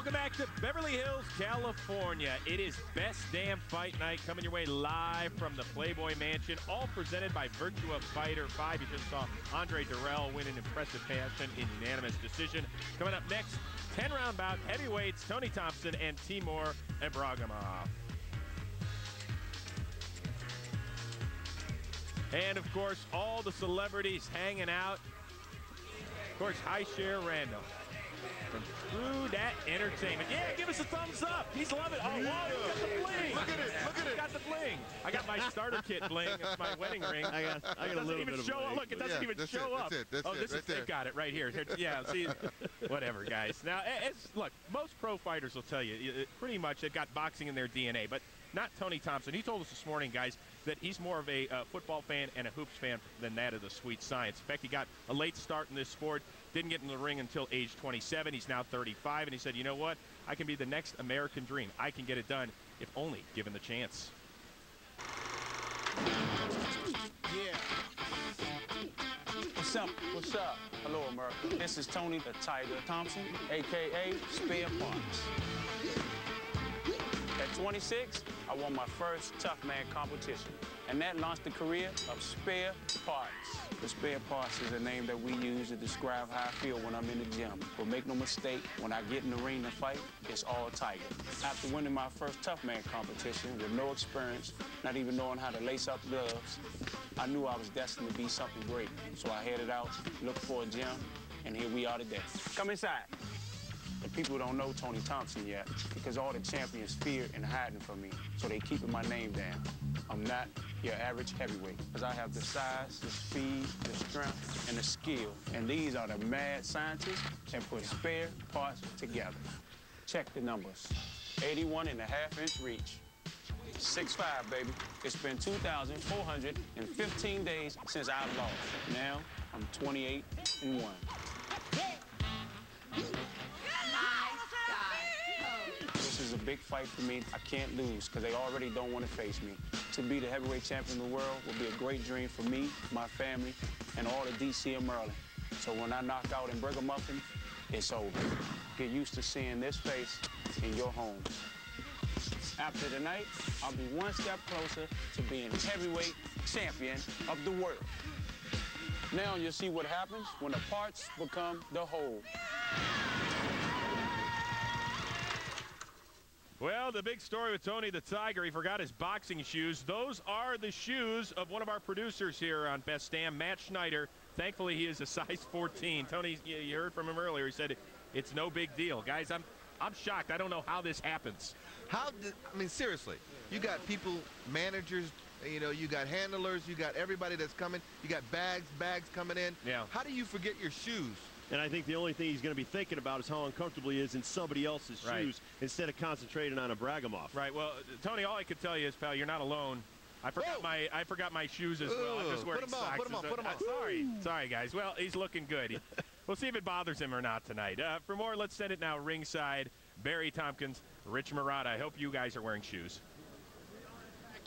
Welcome back to Beverly Hills, California. It is Best Damn Fight Night coming your way live from the Playboy Mansion, all presented by Virtua Fighter 5. You just saw Andre Durrell win an impressive fashion in unanimous decision. Coming up next, 10-round bout, heavyweights, Tony Thompson and Timur Ibragimov. And, of course, all the celebrities hanging out. Of course, High Share Randall from True Dat Entertainment. Yeah, give us a thumbs up. He's loving it. Oh, wow, he's got the bling. Look at it. Look at it. He's got the bling. I got my starter kit bling. It's my wedding ring. I got a little bit of bling. Look, it doesn't even show up. That's oh, it. this is, they got it right here. Yeah, see, whatever, guys. Now, look, most pro fighters will tell you, pretty much they've got boxing in their DNA, but not Tony Thompson. He told us this morning, guys, that he's more of a football fan and a hoops fan than that of the sweet science. In fact, he got a late start in this sport, didn't get in the ring until age 27. He's now 35, and he said, you know what? I can be the next American dream. I can get it done if only given the chance. Yeah. What's up? What's up? Hello, America. This is Tony the Tiger Thompson, a.k.a. Spare Parts. At 26, I won my first Tough Man competition, and that launched the career of Spare Parts. The Spare Parts is a name that we use to describe how I feel when I'm in the gym. But make no mistake, when I get in the ring to fight, it's all Tiger. After winning my first Tough Man competition with no experience, not even knowing how to lace up gloves, I knew I was destined to be something great. So I headed out, looked for a gym, and here we are today. Come inside. The people don't know Tony Thompson yet because all the champions fear and hiding from me, so they keeping my name down. I'm not your average heavyweight because I have the size, the speed, the strength, and the skill. And these are the mad scientists that put Spare Parts together. Check the numbers. 81.5-inch reach. 6'5", baby. It's been 2,415 days since I lost. Now, I'm 28-1. This is a big fight for me. I can't lose because they already don't want to face me. To be the heavyweight champion of the world will be a great dream for me, my family, and all the D.C. and Maryland. So when I knock out Ibragimov, it's over. Get used to seeing this face in your homes. After tonight, I'll be one step closer to being heavyweight champion of the world. Now you'll see what happens when the parts become the whole. Well, the big story with Tony the Tiger, he forgot his boxing shoes. Those are the shoes of one of our producers here on Best Damn, Matt Schneider. Thankfully, he is a size 14. Tony, you heard from him earlier. He said it's no big deal. Guys, I'm shocked. I don't know how this happens. I mean, seriously, you got people, managers, you know, you got handlers, you got everybody that's coming, you got bags coming in. Yeah. How do you forget your shoes? And I think the only thing he's going to be thinking about is how uncomfortable he is in somebody else's shoes instead of concentrating on Ibragimov. Right. Well, Tony, all I could tell you is, pal, you're not alone. I forgot my shoes as well. I'm just wearing socks. Put them on. Sorry, guys. Well, he's looking good. We'll see if it bothers him or not tonight. For more, let's send it now ringside. Barry Tompkins, Rich Marotta. I hope you guys are wearing shoes.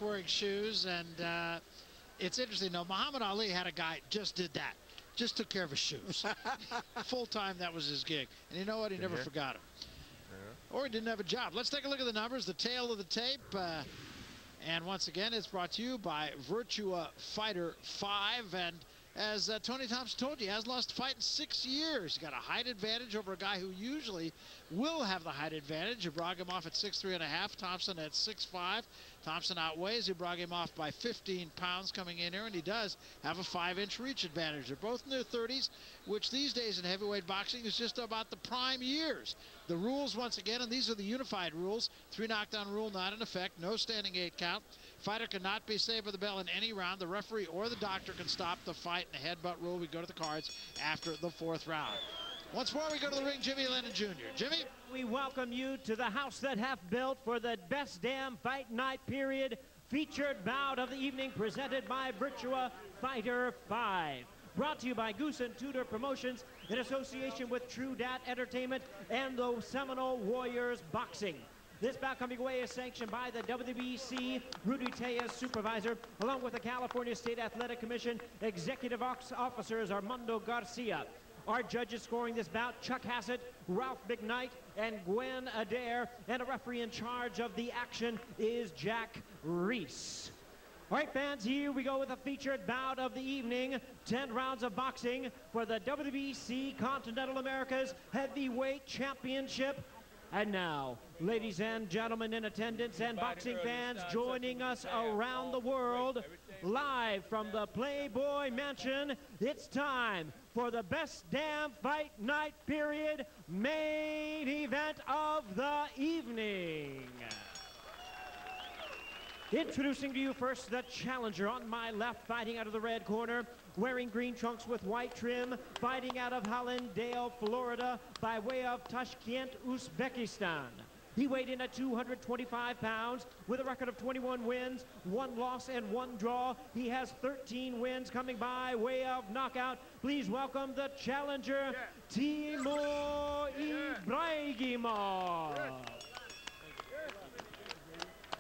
Wearing shoes, and it's interesting. No, Muhammad Ali had a guy just did that. Just took care of his shoes. Full time, that was his gig. And you know what? He never forgot him. Or he didn't have a job. Let's take a look at the numbers, the tail of the tape. And once again, it's brought to you by Virtua Fighter 5. And as Tony Thompson told you, he has lost a fight in 6 years. He got a height advantage over a guy who usually will have the height advantage. Ibragimov at 6'3½", Thompson at 6'5". Thompson outweighs Ibragimov by 15 pounds coming in here, and he does have a 5-inch reach advantage. They're both in their 30s, which these days in heavyweight boxing is just about the prime years. The rules, once again, and these are the unified rules, 3 knockdown rule not in effect, no standing 8 count. Fighter cannot be saved with the bell in any round. The referee or the doctor can stop the fight. In the headbutt rule, we go to the cards after the 4th round. Once more, we go to the ring, Jimmy Lennon Jr. Jimmy? We welcome you to the house that hath built for the Best Damn Fight Night period. Featured bout of the evening presented by Virtua Fighter 5. Brought to you by Goose and Tudor Promotions in association with True Dat Entertainment and the Seminole Warriors Boxing. This bout coming away is sanctioned by the WBC, Rudy Tejas, supervisor, along with the California State Athletic Commission executive officers Armando Garcia. Our judges scoring this bout, Chuck Hassett, Ralph McKnight, and Gwen Adair. And a referee in charge of the action is Jack Reese. All right, fans, here we go with a featured bout of the evening. 10 rounds of boxing for the WBC Continental Americas Heavyweight Championship. And now, ladies and gentlemen in attendance and boxing fans joining us around the world, live from the Playboy Mansion, it's time for the best damn fight night period main event of the evening. Introducing to you first the challenger on my left, fighting out of the red corner, wearing green trunks with white trim, fighting out of Hallandale, Florida, by way of Tashkent, Uzbekistan. He weighed in at 225 pounds with a record of 21 wins, 1 loss, and 1 draw. He has 13 wins coming by way of knockout. Please welcome the challenger, Timur Ibragimov.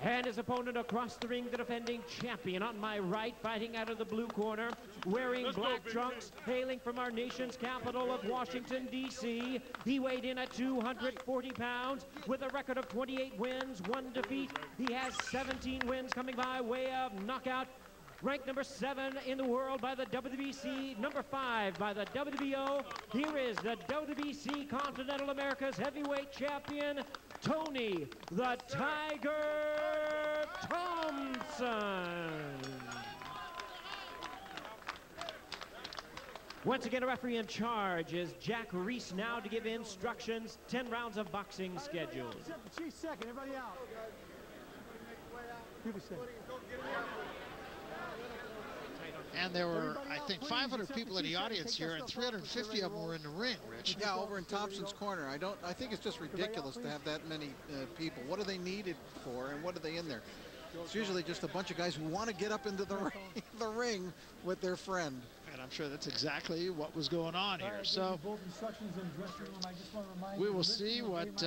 And his opponent across the ring, the defending champion on my right, fighting out of the blue corner, wearing black trunks, hailing from our nation's capital of Washington, D.C. He weighed in at 240 pounds with a record of 28 wins, 1 defeat. He has 17 wins coming by way of knockout. Ranked number 7 in the world by the WBC, number 5 by the WBO. Here is the WBC Continental Americas Heavyweight Champion, Tony the Tiger Thompson. Once again, a referee in charge is Jack Reese now to give instructions. 10 rounds of boxing scheduled. She's second, everybody out. People second. And there were, I think, 500 people in the audience here, and 350 of them were in the ring, Rich. Yeah, over in Thompson's corner. I think it's just ridiculous to have that many people. What are they needed for, and what are they in there? It's usually just a bunch of guys who want to get up into the ring with their friend. And I'm sure that's exactly what was going on here. So we will see what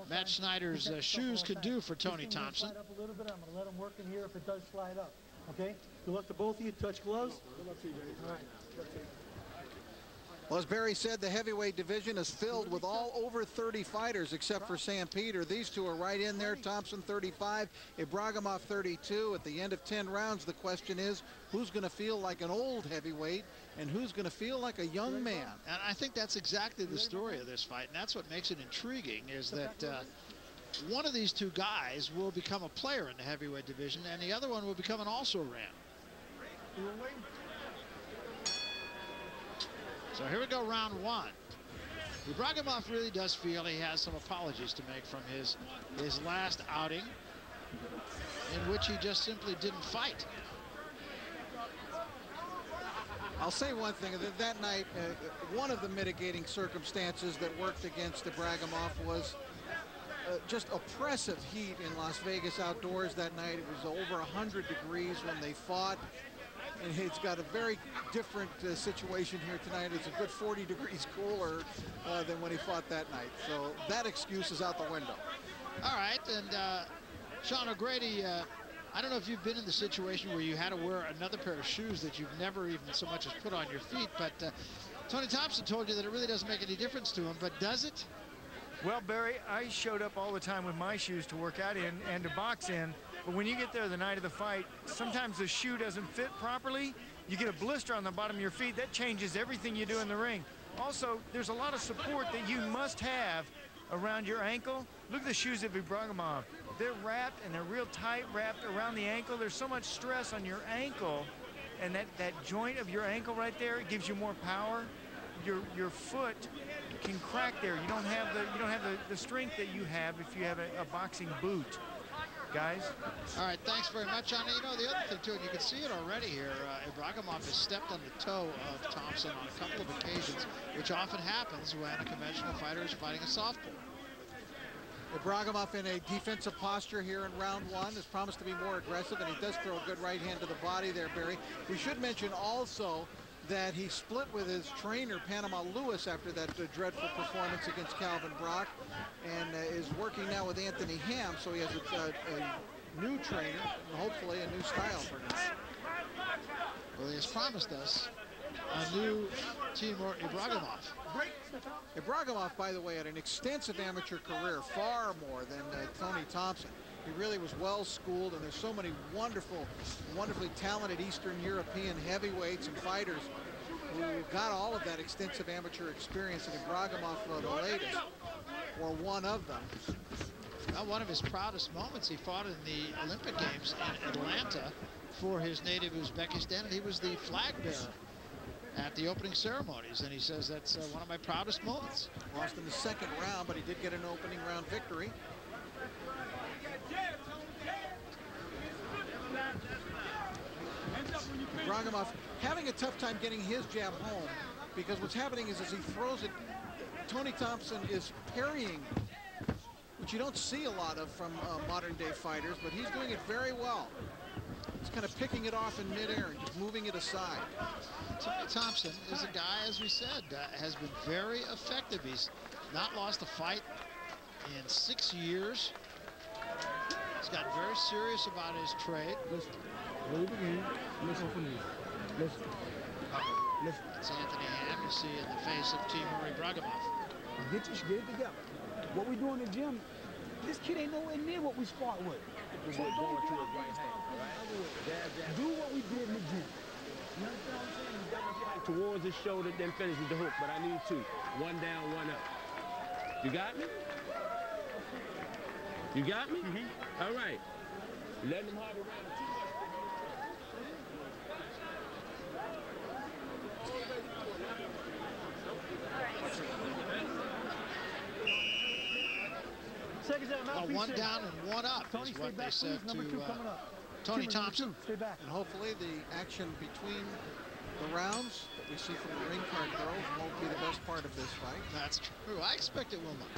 Matt Snyder's shoes can do for Tony Thompson. I'm going to let him work in here if it does slide up. Okay? Good luck to both of you. Touch gloves. Good luck to you, Barry. All right. Well, as Barry said, the heavyweight division is filled with all over 30 fighters except for Sam Peter. These two are right in there. Thompson 35, Ibragimov 32. At the end of 10 rounds, the question is, who's going to feel like an old heavyweight and who's going to feel like a young man? And I think that's exactly the story of this fight, and that's what makes it intriguing, is that one of these two guys will become a player in the heavyweight division, and the other one will become an also-ran. So here we go, round 1. Ibragimov really does feel he has some apologies to make from his last outing, in which he just simply didn't fight. I'll say one thing, that night, one of the mitigating circumstances that worked against Ibragimov was just oppressive heat in Las Vegas outdoors that night. It was over 100 degrees when they fought. And it's got a very different situation here tonight. It's a good 40 degrees cooler than when he fought that night. So that excuse is out the window. All right, and Sean O'Grady, I don't know if you've been in the situation where you had to wear another pair of shoes that you've never even so much as put on your feet, but Tony Thompson told you that it really doesn't make any difference to him, but does it? Well, Barry, I showed up all the time with my shoes to work out in and to box in. But when you get there the night of the fight, sometimes the shoe doesn't fit properly. You get a blister on the bottom of your feet. That changes everything you do in the ring. Also, there's a lot of support that you must have around your ankle. Look at the shoes of Ibragimov. They're wrapped, and they're real tight wrapped around the ankle. There's so much stress on your ankle, and that joint of your ankle right there, it gives you more power. Your foot can crack there. You don't have the strength that you have if you have a boxing boot. Guys. All right, thanks very much, Johnny. You know, the other thing, too, and you can see it already here, Ibragimov has stepped on the toe of Thompson on a couple of occasions, which often happens when a conventional fighter is fighting a southpaw. Ibragimov in a defensive posture here in round 1 has promised to be more aggressive, and he does throw a good right hand to the body there, Barry. We should mention also that he split with his trainer, Panama Lewis, after that dreadful performance against Calvin Brock, and is working now with Anthony Ham, so he has a new trainer and hopefully a new style for him. Well, he has promised us a new Timur Ibragimov. Ibragimov, by the way, had an extensive amateur career, far more than Tony Thompson. He really was well schooled, and there's so many wonderfully talented Eastern European heavyweights and fighters who got all of that extensive amateur experience, and Ibragimov, the latest, or one of them. Well, one of his proudest moments, he fought in the Olympic Games in Atlanta for his native Uzbekistan, and he was the flag bearer at the opening ceremonies, and he says that's one of my proudest moments. Lost in the second round, but he did get an opening round victory. Ibragimov having a tough time getting his jab home, because what's happening is as he throws it, Tony Thompson is parrying, which you don't see a lot of from modern-day fighters, but he's doing it very well. He's kind of picking it off in midair and just moving it aside. Tony Thompson is a guy, as we said, has been very effective. He's not lost a fight in 6 years. He's gotten very serious about his trade. Listen, when we begin, listen for me. Listen. Listen. That's Anthony Ham, you see in the face of Timur Ibragimov. Get it together. What we do in the gym, this kid ain't nowhere near what we sparred with. So don't going to his right hand, all right? Do what we did in the gym. You understand what I'm saying? You got to fight towards his shoulder, then finish with the hook. But I need two. One down, one up. You got me? You got me? Mm-hmm. All right. Letting him hobble around too much. One down and one up is what they said to Tony Thompson. And hopefully the action between the rounds that we see from the ring card girls won't be the best part of this fight. That's true. I expect it will not.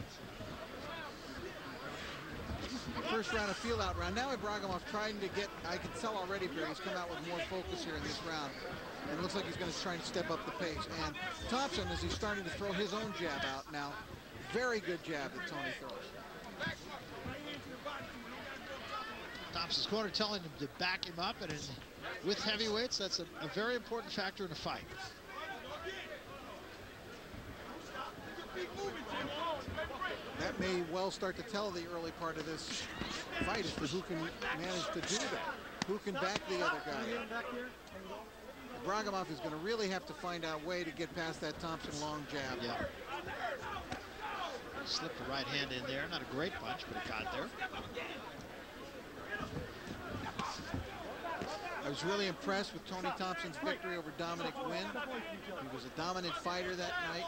First round, a feel-out round. Now Ibragimov trying to get, I can tell already, Barry, he's come out with more focus here in this round. And it looks like he's going to try and step up the pace. And Thompson, as he's starting to throw his own jab out now, very good jab that Tony throws. Thompson's corner telling him to back him up, and with heavyweights, that's a very important factor in a fight. That may well start to tell the early part of this fight as to who can manage to do that. Who can back the other guy. Ibragimov is going to really have to find out a way to get past that Thompson long jab. Yeah. Slipped the right hand in there. Not a great punch, but it got there. I was really impressed with Tony Thompson's victory over Dominic Wynn. He was a dominant fighter that night,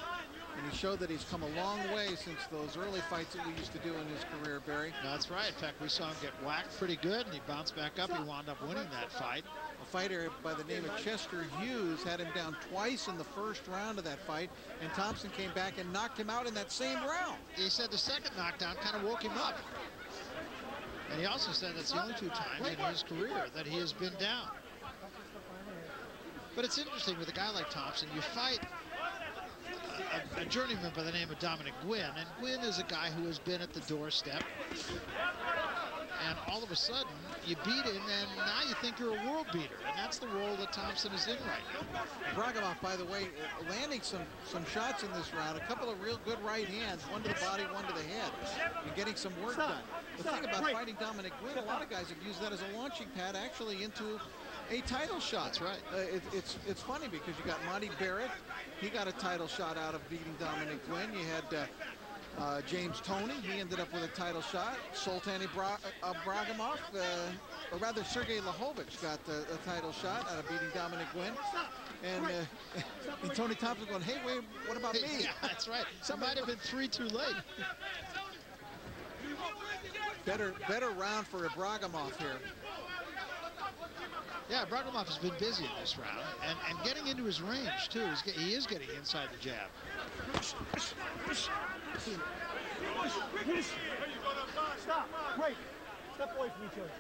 and he showed that he's come a long way since those early fights that we used to do in his career, Barry. That's right. In fact, we saw him get whacked pretty good, and he bounced back up. He wound up winning that fight. A fighter by the name of Chester Hughes had him down twice in the first round of that fight, and Thompson came back and knocked him out in that same round. He said the second knockdown kind of woke him up. And he also said that's the only 2 times in his career that he has been down. But it's interesting with a guy like Thompson, you fight a journeyman by the name of Dominic Gwynn, and Gwynn is a guy who has been at the doorstep, and all of a sudden you beat him, and now you think you're a world beater, and that's the role that Thompson is in right now. Ibragimov, by the way, landing some shots in this round, a couple of real good right hands, one to the body, one to the head, and getting some work done. The thing about fighting Dominic Gwynn, a lot of guys have used that as a launching pad actually into a title shot. That's right. It's funny because you got Monty Barrett. He got a title shot out of beating Dominic Gwynn. You had James Toney. He ended up with a title shot. Sultan Ibragimov, or rather Sergey Lahovich got a title shot out of beating Dominic Gwynn. And Tony Thompson going, hey, wait, what about me? Yeah, that's right. Might have been 3 too late. Better round for Ibragimov here. Yeah, Ibragimov has been busy in this round, and getting into his range, too. He is getting inside the jab. Stop. Wait. Step away from each other.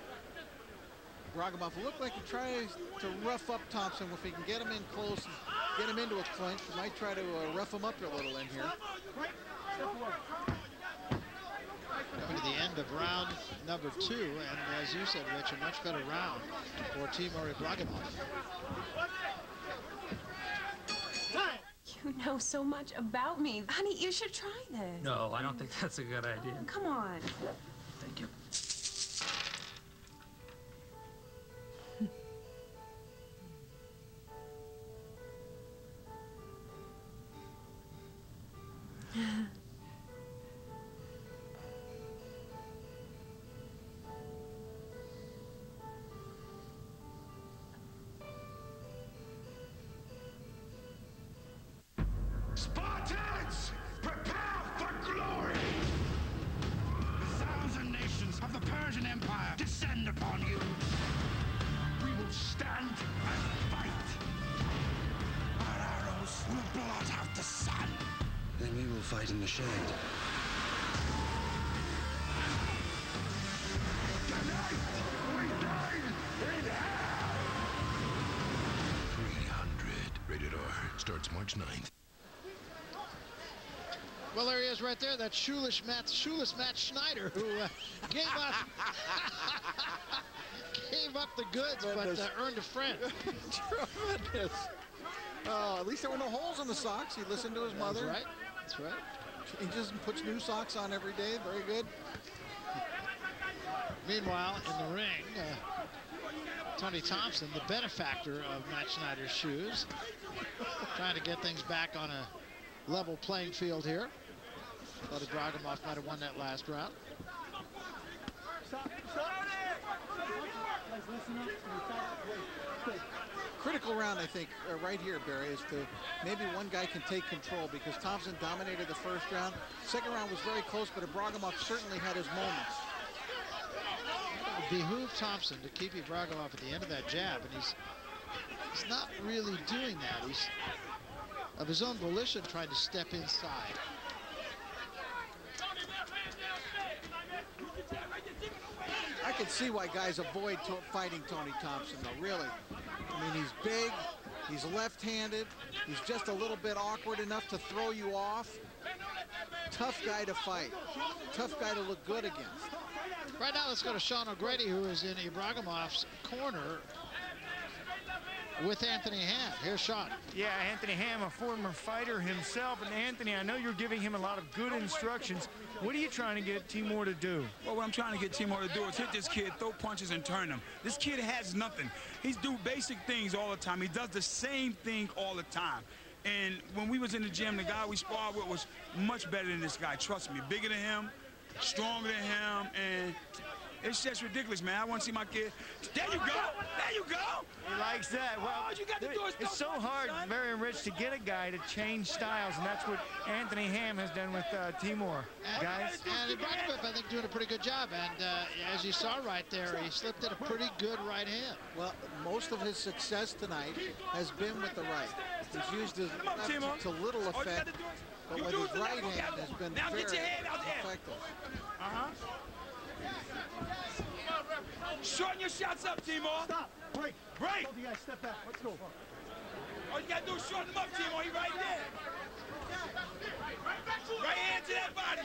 Ibragimov looked like he tries to rough up Thompson. If he can get him in close and get him into a clinch, he might try to rough him up a little in here. Coming to the end of round number 2, and as you said, Rich, a much better round for Timur Ibragimov. You know so much about me. Honey, you should try this. No, I don't think that's a good idea. Oh, come on. Thank you. Spartans, prepare for glory! The 1,000 nations of the Persian Empire descend upon you. We will stand and fight. Our arrows will blot out the sun. Then we will fight in the shade. Tonight, we dine in hell! 300. Rated R. Starts March 9th. Well, there he is right there, that shoeless Matt Schneider, who gave up the goods, but earned a friend. Tremendous. At least there were no holes in the socks. He listened to his mother. That's right. That's right. Changes and puts new socks on every day. Very good. Meanwhile, in the ring, Tony Thompson, the benefactor of Matt Schneider's shoes, trying to get things back on a level playing field here. Thought Ibragimov might have won that last round. Critical round, I think, right here, Barry, is to maybe one guy can take control because Thompson dominated the first round. Second round was very close, but Ibragimov certainly had his moments. It would behoove Thompson to keep Ibragimov at the end of that jab, and he's not really doing that. He's of his own volition trying to step inside. I can see why guys avoid fighting Tony Thompson, though, really. I mean, he's big, he's left-handed, he's just a little bit awkward enough to throw you off. Tough guy to fight, tough guy to look good against. Right now, let's go to Sean O'Grady, who is in Ibragimov's corner with Anthony Ham. Here's Sean. Yeah, Anthony Ham, a former fighter himself. And Anthony, I know you're giving him a lot of good instructions. What are you trying to get Timur to do? Well, what I'm trying to get Timur to do is hit this kid, throw punches, and turn him. This kid has nothing. He's do basic things all the time. He does the same thing all the time. And when we was in the gym, the guy we sparred with was much better than this guy. Trust me, bigger than him, stronger than him, and it's just ridiculous, man. I want to see my kid. There you go. There you go. He likes that. Well, all you got to do is it's so hard, very rich, to get a guy to change styles, and that's what Anthony Ham has done with Timur. Guys. And Ibragimov, I think, doing a pretty good job. And as you saw right there, he slipped in a pretty good right hand. Well, most of his success tonight has been with the right. He's used his left to little effect, but with his right hand has been very effective. Shorten your shots up, Timur. Stop. Break. Break. You guys step back. Let's go. All you got to do is shorten him up, Timur. He right there. Right hand to that body.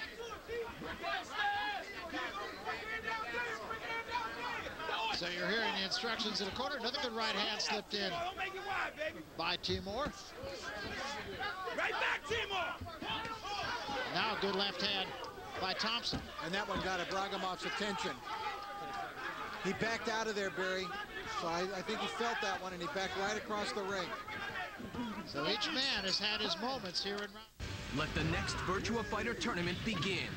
So you're hearing the instructions in the corner. Another good right hand slipped in by Timur. Right back, Timur. Now a good left hand by Thompson. And that one got Ibragimov's attention. He backed out of there, Barry. So I think he felt that one, and he backed right across the ring. So each man has had his moments here in round. Let the next Virtua Fighter tournament begin.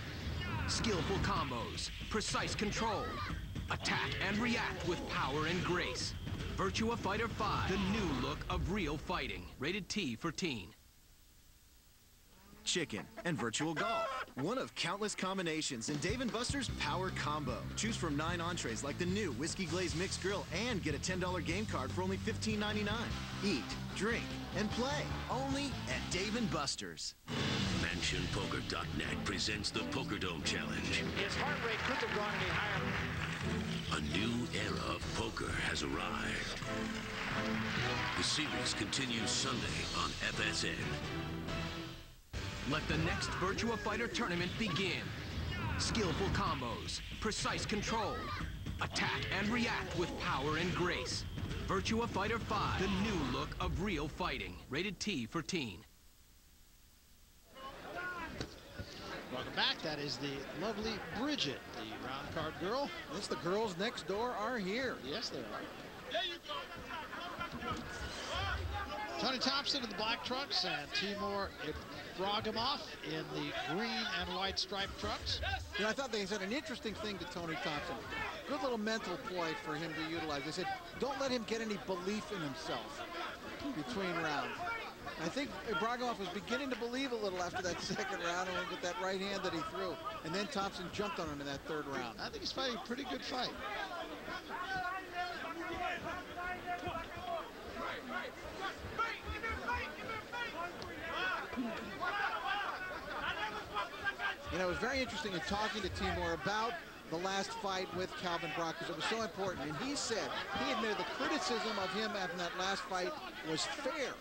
Skillful combos, precise control, attack and react with power and grace. Virtua Fighter 5, the new look of real fighting. Rated T for teen. Chicken and virtual golf. One of countless combinations in Dave & Buster's Power Combo. Choose from 9 entrees like the new Whiskey Glazed Mixed Grill and get a $10 game card for only $15.99. Eat, drink, and play only at Dave & Buster's. MansionPoker.net presents the Pokerdome Challenge. His heart rate couldn't have gone any higher. A new era of poker has arrived. The series continues Sunday on FSN. Let the next Virtua Fighter tournament begin. Skillful combos, precise control, attack and react with power and grace. Virtua Fighter 5, the new look of real fighting. Rated T for teen. back, that is the lovely Bridget, the round card girl. Yes, the girls next door are here. Yes, they are. Tony Thompson in the black trucks and Timur Ibragimov in the green and white striped trucks. You know, I thought they said an interesting thing to Tony Thompson. Good little mental ploy for him to utilize. They said, don't let him get any belief in himself between rounds. I think Ibragimov was beginning to believe a little after that second round and with that right hand that he threw. And then Thompson jumped on him in that third round. I think he's fighting a pretty good fight. You know, it was very interesting in talking to Timur about the last fight with Calvin Brock because it was so important. And he said, he admitted the criticism of him after that last fight was fair.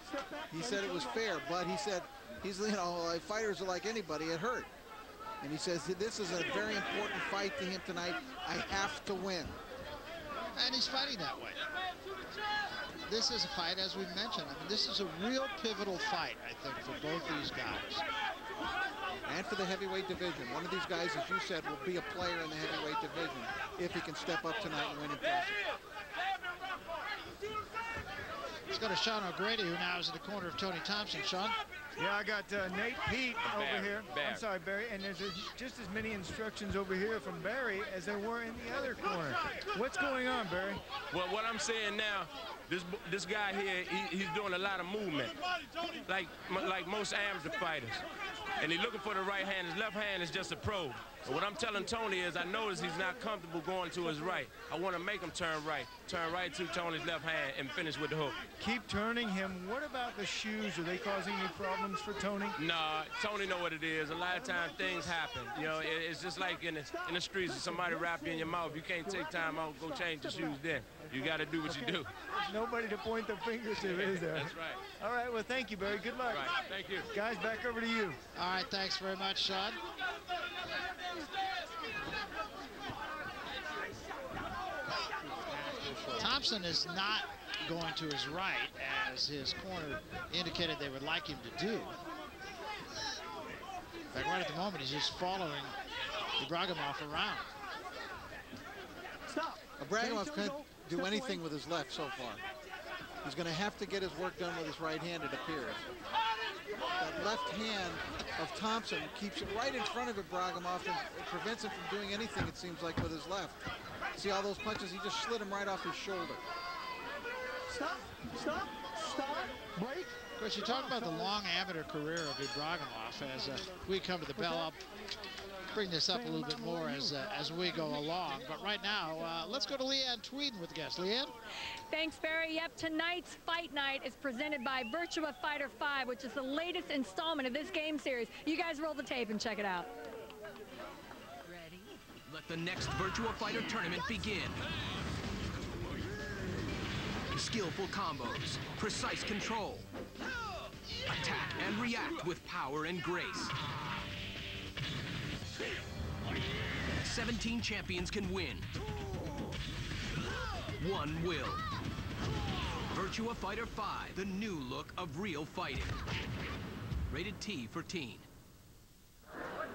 He said it was fair, but he said, fighters are like anybody, it hurt. And he says, this is a very important fight to him tonight. I have to win. And he's fighting that way. This is a fight, as we mentioned. I mean, this is a real pivotal fight, I think, for both these guys. And for the heavyweight division. One of these guys, as you said, will be a player in the heavyweight division if he can step up tonight and win impressive. Let's go to Sean O'Grady, who now is in the corner of Tony Thompson. Sean? Yeah, I got Nate Pete over here. I'm sorry, Barry. And there's just as many instructions over here from Barry as there were in the other corner. What's going on, Barry? Well, what I'm saying now, this guy here, he's doing a lot of movement, like most amateur fighters. And he's looking for the right hand. His left hand is just a probe. And what I'm telling Tony is I notice he's not comfortable going to his right. I want to make him turn right to Tony's left hand and finish with the hook. Keep turning him. What about the shoes? Are they causing any problems for Tony? Nah, Tony know what it is. A lot of times things happen. You know, it's just like in the streets, if somebody rap you in your mouth, you can't take time out, go change the shoes then. You got to do what you do. There's nobody to point the finger to, is there? That's right. All right, well, thank you, Barry. Good luck. All right, thank you. Guys, back over to you. All right, thanks very much, Sean. Thompson is not going to his right, as his corner indicated they would like him to do. In fact, right at the moment, he's just following Ibragimov around. Stop. Ibragimov can't do anything with his left so far. He's going to have to get his work done with his right hand, it appears. That left hand of Thompson keeps it right in front of Ibragimov and it prevents him from doing anything, it seems like, with his left. See all those punches? He just slid him right off his shoulder. Stop, stop, stop, break. Of course, you talk about the long amateur career of Ibragimov. As we come to the bell, I'll bring this up a little bit more as we go along. But right now, let's go to Leanne Tweeden with the guest. Leanne? Thanks, Barry. Yep, tonight's fight night is presented by Virtua Fighter 5, which is the latest installment of this game series. You guys roll the tape and check it out. Ready? Let the next Virtua Fighter tournament begin. Skillful combos, precise control, attack and react with power and grace. 17 champions can win. One will. Virtua Fighter 5, the new look of real fighting. Rated T for teen.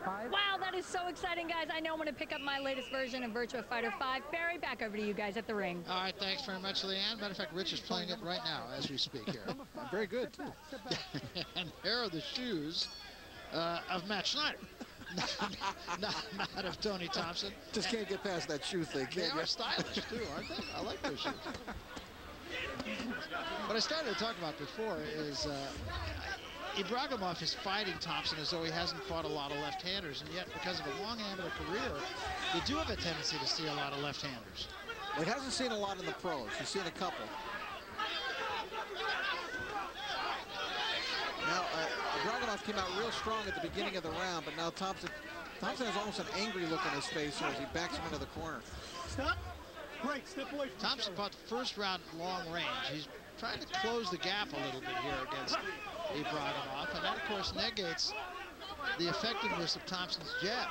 Wow, that is so exciting, guys. I know I'm going to pick up my latest version of Virtua Fighter 5. Barry, back over to you guys at the ring. All right, thanks very much, Leanne. Matter of fact, Rich is playing it right now as we speak here. Very good, too. And here are the shoes of Matt Schneider. not of Tony Thompson. Just can't get past that shoe thing. They are stylish, too, aren't they? I like those shoes. What I started to talk about before is Ibragimov is fighting Thompson as though he hasn't fought a lot of left-handers, and yet because of a long amateur career, they do have a tendency to see a lot of left-handers. Well, he hasn't seen a lot in the pros. He's seen a couple. Now, Ibragimov came out real strong at the beginning of the round, but now Thompson has almost an angry look on his face here as he backs him into the corner. Stop. Break. Step away from Thompson fought the first round at long range. He's trying to close the gap a little bit here against Ibragimov, and that, of course, negates the effectiveness of Thompson's jab.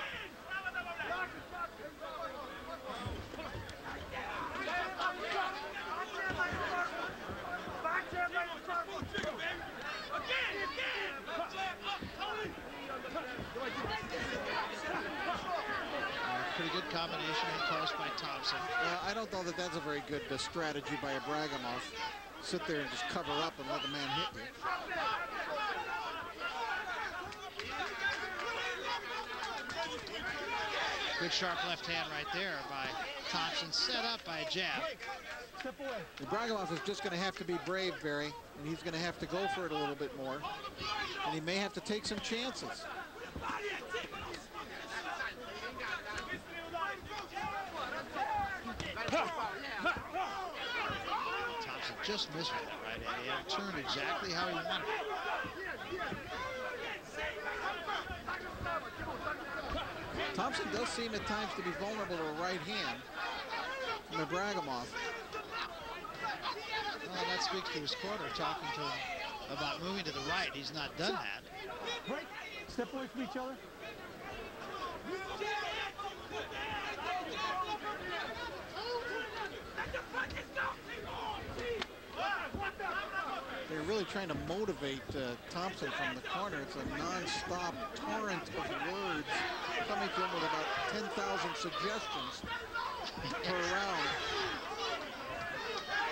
Pretty good combination and close by Thompson. I don't know that that's a very good strategy by Ibragimov. Sit there and just cover up and let the man hit you. Good sharp left hand right there by Thompson, set up by a jab. Ibragimov is just going to have to be brave, Barry, and he's going to have to go for it a little bit more. And he may have to take some chances. Thompson just missed with that right hand. He had it turned exactly how he wanted it. Thompson does seem at times to be vulnerable to a right hand from Ibragimov. Well, that speaks to his corner, talking to him about moving to the right. He's not done that. Break. Step away from each other. They're really trying to motivate Thompson from the corner. It's a non-stop torrent of words coming to him with about 10,000 suggestions per round.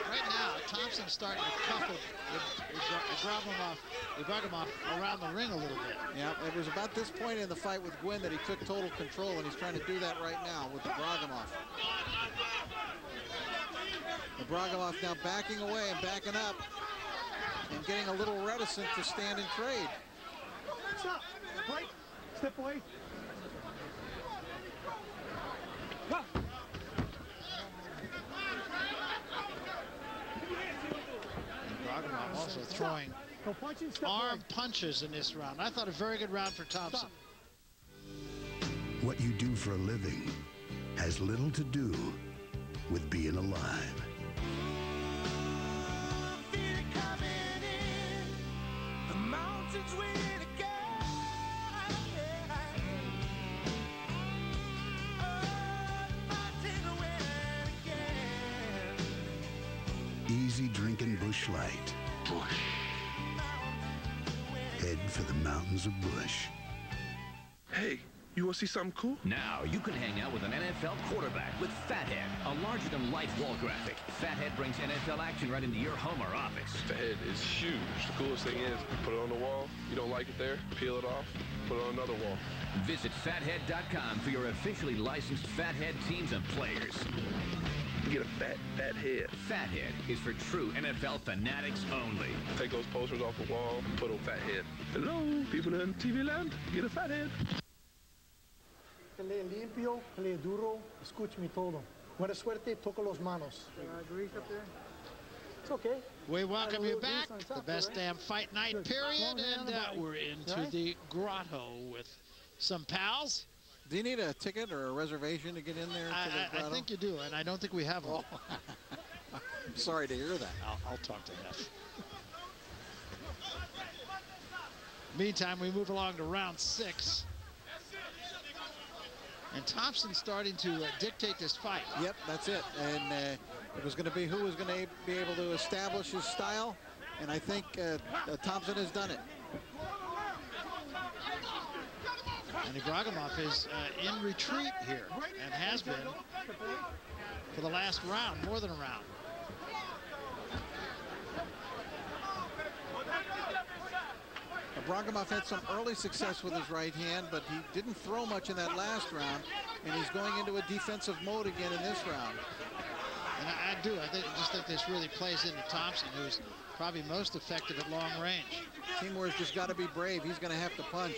Right now, Thompson's starting to cuff Ibragimov around the ring a little bit. Yeah, it was about this point in the fight with Gwynn that he took total control, and he's trying to do that right now with Ibragimov. Ibragimov now backing away and backing up and getting a little reticent to stand and trade. Stop. Break. Step away. Ibragimov also throwing arm punches in this round. I thought a very good round for Thompson. What you do for a living has little to do with being alive. Easy drinking Busch Light. Head for the mountains of Busch. Hey, you want to see something cool? Now you can hang out with an NFL quarterback with Fathead, a larger-than-life wall graphic. Fathead brings NFL action right into your home or office. Fathead is huge. The coolest thing is, you put it on the wall, you don't like it there, peel it off, put it on another wall. Visit fathead.com for your officially licensed Fathead teams and players. You get a fat head. Fathead is for true NFL fanatics only. Take those posters off the wall, put on Fathead. Hello, people in TV land, get a Fathead. Que lee limpio, que lee duro, escúchame todo. Buena suerte, toco los manos. It's okay. We welcome you back. The best damn fight night period, and we're into the grotto with some pals. Do you need a ticket or a reservation to get in there? I think you do, and I don't think we have one. Oh. I'm sorry to hear that. I'll talk to Hef. Meantime, we move along to round 6. And Thompson's starting to dictate this fight. Yep, that's it. And it was going to be who was going to be able to establish his style. And I think Thompson has done it. And Ibragimov is in retreat here and has been for the last round, more than a round. Ibragimov had some early success with his right hand, but he didn't throw much in that last round, and he's going into a defensive mode again in this round. And I just think this really plays into Thompson, who's probably most effective at long range. Timur's just got to be brave. He's going to have to punch.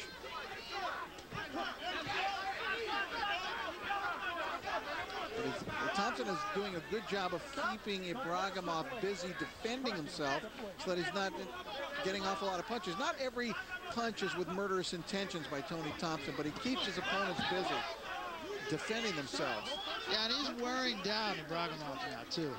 But Thompson is doing a good job of keeping Ibragimov busy defending himself so that he's not getting off a lot of punches. Not every punch is with murderous intentions by Tony Thompson, but he keeps his opponents busy defending themselves. Yeah, and he's wearing down Ibragimov now, too.